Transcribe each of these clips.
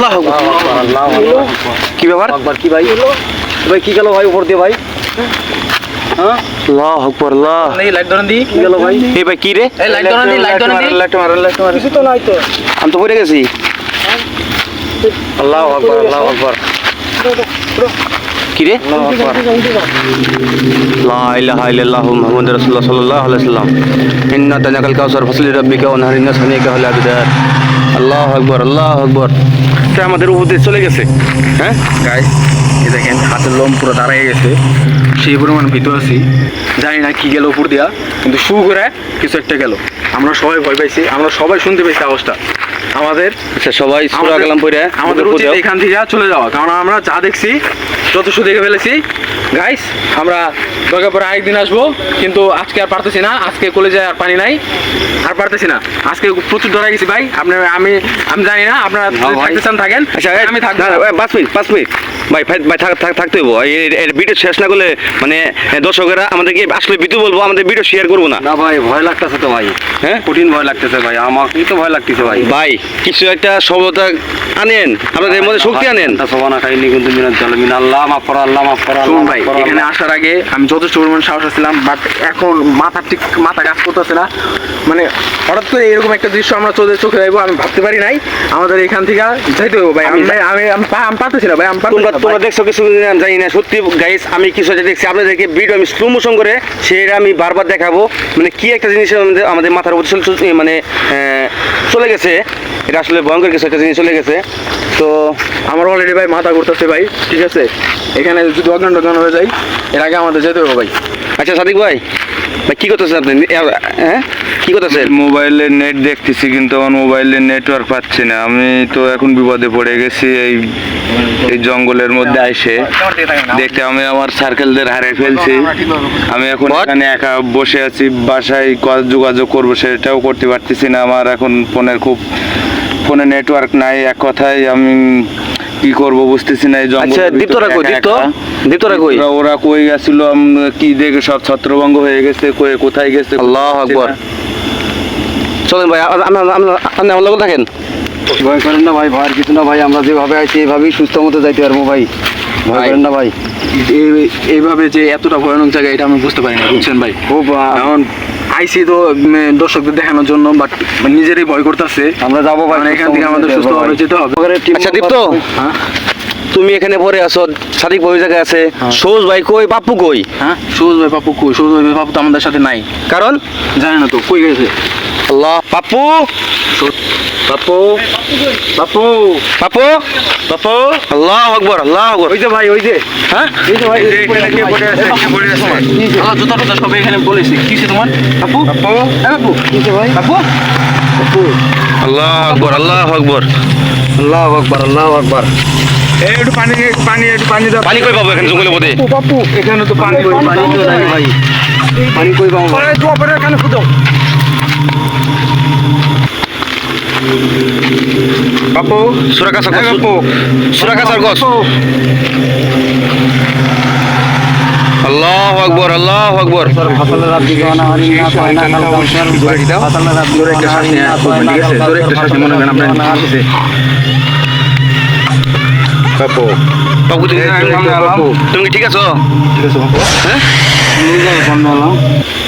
আল্লাহু আকবার আল্লাহু আকবার কি ব্যাপার কি ভাই ভাই কি গেল ভাই উপর দিয়ে ভাই হ্যাঁ আল্লাহু আকবার আল্লাহ এই লাইট ধরেন দি কি গেল ভাই এই ভাই কি রে এই লাইট ধরেন দি লাইট মার কিছু তো নাই তো আমি তো পড়ে গেছি আল্লাহু আকবার কি রে আল্লাহু আকবার লা ইলাহা ইল্লাল্লাহু মুহাম্মাদুর রাসূলুল্লাহ সাল্লাল্লাহু আলাইহি ওয়াসাল্লাম ইন্না তানাকাল কাউসার ফাসলি রাব্বিকা ওয়া নাহরিনা সানিকা হল আবিদার আল্লাহু আকবার এটা আমাদের উপরে চলে গেছে হ্যাঁ গাইস এই দেখেন হাতের লোম পুরো দাঁড়িয়ে গেছে সেই পরিমাণ ভিতর আছি জানি না কি গেল উপর দিয়া কিন্তু শু করে কিছু একটা গেল আমরা সবাই ভয় পাইছি আমরা সবাই শুনতে পেয়েছি আওয়াজটা আমাদের সবাই সূরা কালাম পড়ে আমাদের উচিত এখান থেকে চলে যাওয়া কারণ আমরা যা দেখছি যথেষ্ট দেখে ফেলেছি গাইস আমরা দরকার পরে আরেকদিন আসবো কিন্তু আজকে আর পারতেছি না আজকে কলেজে আর পানি নাই আর পারতেছি না আজকে প্রচুর ডরা গেছি ভাই আপনার আমি জানি না আপনারা থাকতে চান থাকেন আমি থাকবো 5 মিনিট ভাই থাকতে হইব এর ভিডিও শেষ না করলে মানে দর্শকেরা আমাদেরকে আসলে ভিডিও বলবো আমাদের ভিডিও শেয়ার করবো না ভাই ভয় লাগতেছে তো ভাই হ্যাঁ কঠিন ভয় লাগতেছে ভাই আমাকে তো ভয় লাগতেছে ভাই ভাই কিছু একটা সভ্যতা আনেন আপনাদের মধ্যে শক্তি আনেন সবানা খাইনি কিন্তু আল্লাহ মাফ করো শুনুন ভাই এখানে আসার আগে আমি যথেষ্ট পরিমাণ সাহস ছিলাম বাট এখন মাথা কাজ করতেছে না মানে হঠাৎ করে এরকম একটা দৃশ্য আমরা চোখে যাইবো আমি ভাবতে পারি নাই আমাদের এখান থেকে যাইতে হবে ভাই আমি পারতেছি না ভাই তোমরা দেখছো কিছু জানি না সত্যি গাইস আমি কিছু একটা দেখছি আপনাদেরকে ভিডিও আমি স্লো মোশন করে সেটা আমি বারবার দেখাবো মানে কি একটা জিনিস আমাদের মাথার উপর মানে চলে গেছে এটা আসলে ভয়ঙ্কর কিছু একটা জিনিস চলে গেছে তো আমার অলরেডি ভাই মাথা ঘুরতেছে ভাই ঠিক আছে এখানে যদি অজ্ঞান হয়ে যায় এর আগে আমাদের যেতে হবে ভাই আচ্ছা সাদিক ভাই কি করতেছেন আপনি হ্যাঁ কি করতেছেন মোবাইলে নেট দেখতেছি কিন্তু আমার মোবাইলে নেটওয়ার্ক পাচ্ছি না আমি তো এখন বিপদে পড়ে গেছি এই জঙ্গলের মধ্যে আইসে দেখতে আমি আমার সার্কেলদের হারিয়ে ফেলছি আমি এখন এখানে একা বসে আছি বাসায় যোগাযোগ করবো সেটাও করতে পারতেছি না আমার এখন ফোনে নেটওয়ার্ক নাই এক কথায় আমি কি করব বুঝতেছি না এই দীপ্তরা কই ওরা কই গেছিল কি দেখে সব ছত্রভঙ্গ হয়ে গেছে কোথায় গেছে আল্লাহু আকবার চলেন ভাই আপনি আমার লগে থাকেন ভয় করেন না ভাই ভয়ের কিছু না ভাই আমরা যেভাবে আছি এইভাবেই সুস্থ মতো যাইতে পারবো ভাই ভয় করেন না ভাই এইভাবে যে এতটা ভয়ানক জায়গা এটা আমি বুঝতে পারি না বুঝছেন ভাই খুব এখন আইসি তো দর্শকদের দেখানোর জন্য বাট নিজেরই ভয় করতেছে আমরা যাবো ভাই এখান থেকে আমাদের সুস্থভাবে যেতে হবে আচ্ছা দীপ্ত তুমি এখানে পরে আসো সাদিক ভাই জায়গায় আছে সৌজ ভাই কই বাপু কই হ্যাঁ সৌজ ভাই বাপু কই সৌজ ভাই বাপু তো আমাদের সাথে নাই কারণ জানি না তো কই গেছে আল্লাহ বাপু বাপু বাপু বাপু বাপু আল্লাহু আকবার ওই যে ভাই ওই যে হ্যাঁ এই যে ভাই এখানে কে পড়ে আছে আল্লাহ জুতা সব এখানে বলেছি কিসে তোমার বাপু বাপু বাপু কিসে ভাই বাপু বাপু আল্লাহু আকবার আল্লাহু আকবার একটু পানি দাও পানি কই পাবো এখানে জঙ্গলের মধ্যে বাপু এখানে তো পানি তো নাই ভাই পানি কই পাবো দোয়া করে এখানে ফুটো বাপু সুরাকাসার গছ আল্লাহু আকবার ফাসালের রাব্বি গানা হারিনা কয়না কাউসার ফাসালের রাব্বি একটা শ্বাস নিয়ে ঠিক আছে জোরে একটা শ্বাস মনে করেন আপনারা আসছে বাপু তুমি ঠিক আছো হ্যাঁ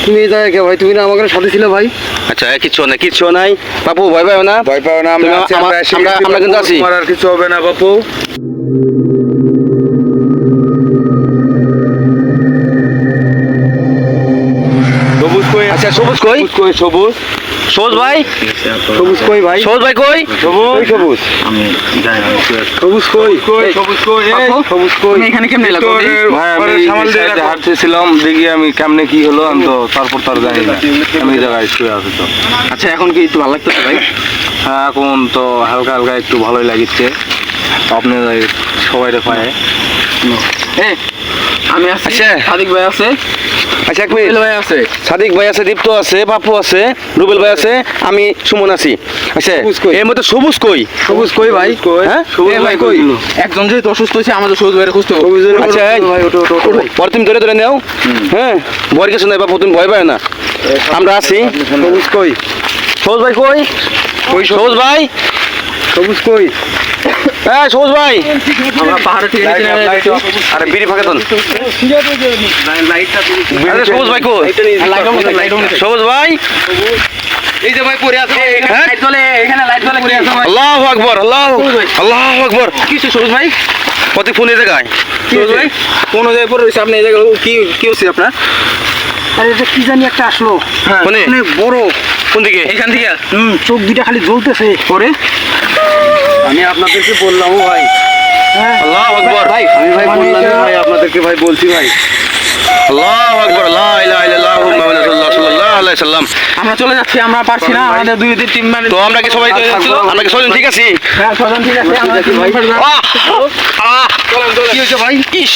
তুমি এই জায়গায় ভাই তুমি না আমাকে সাথে ছিল ভাই আচ্ছা কিচ্ছু নাই বাপু ভয় পাও না আমরা কিন্তু আছি আর কিছু হবে না বাপু আচ্ছা সবুজ ভাই আমি জানি না এখানে কেমনে লাগলো হাঁটতেছিলাম দেখি আমি কেমনে কি হলো আমি তো তারপর তার জানি না আমি এই জায়গায় শুয়ে আছি তো আচ্ছা এখন কি একটু ভালো লাগতেছে ভাই হ্যাঁ এখন তো হালকা একটু ভালোই লাগছে আপনি সবাই পায়ে আমি আছি সাদিক ভাই আছে আচ্ছা এক মিনিট ভাই আছে সাদিক ভাই আছে দীপ্ত আছে বাপু আছে রুবেল ভাই আছে আমি সুমন আছি আচ্ছা এর মধ্যে সবুজ কই ভাই হ্যাঁ ভাই কই একজন যেহেতু অসুস্থ হয়েছে আমাদের সবুজ ভাইয়ের খুঁজতে হবে আচ্ছা ভাই ওটো পরে তুমি ধরে নাও হ্যাঁ ভয় কিছু নাই বাপু তুমি ভয় পায় না আমরা আছি সবুজ ভাই কই সবুজ ভাই এই সবুজ ভাই, আমরা পাহাড়ে থেকে নিচে নেমে যাচ্ছি। আরে বিড়ি ফাঁকে দেন। আরে সবুজ ভাই কই? সবুজ ভাই, এই যে ভাই পড়ে আছে, এখানে হ্যাঁ? লাইট জ্বলে, এখানে লাইট জ্বলে পড়ে আছে ভাই। আল্লাহু আকবার, আল্লাহু আকবার। কিসে সবুজ ভাই? কত ফোন এই জায়গায়? সবুজ ভাই কোন জায়গায় পড়ে রয়েছে আপনি? এই জায়গায় কি হচ্ছে আপনার? আরে এটা কি জানি একটা আসলো, কোনে? অনেক বড়, কোন দিকে? এখান থেকে চোখ দুইটা খালি জ্বলতেছে। পরে আমি আপনাদেরকে বললাম ভাই, আল্লাহু আকবার, ভাই আমি ভাই মানে বললাম এটা- ভাই, আপনাদেরকে ভাই বলছি ভাই। আল্লাহু আকবার, লা ইলাহা ইল্লাল্লাহু মুহাম্মাদুর রাসূলুল্লাহ সাল্লাল্লাহু আলাইহি সাল্লাম। আমরা চলে যাচ্ছি, আমরা পারছি না, আমাদের দুই তিন টিম মানে তো আমরা কি সবাই, আমরা কি ছয়জন ঠিক আছি? হ্যাঁ ছজন ঠিক আছে, আমরা ভাই। আহ আহ চলেন চলেন। কি হয়েছে ভাই? ইস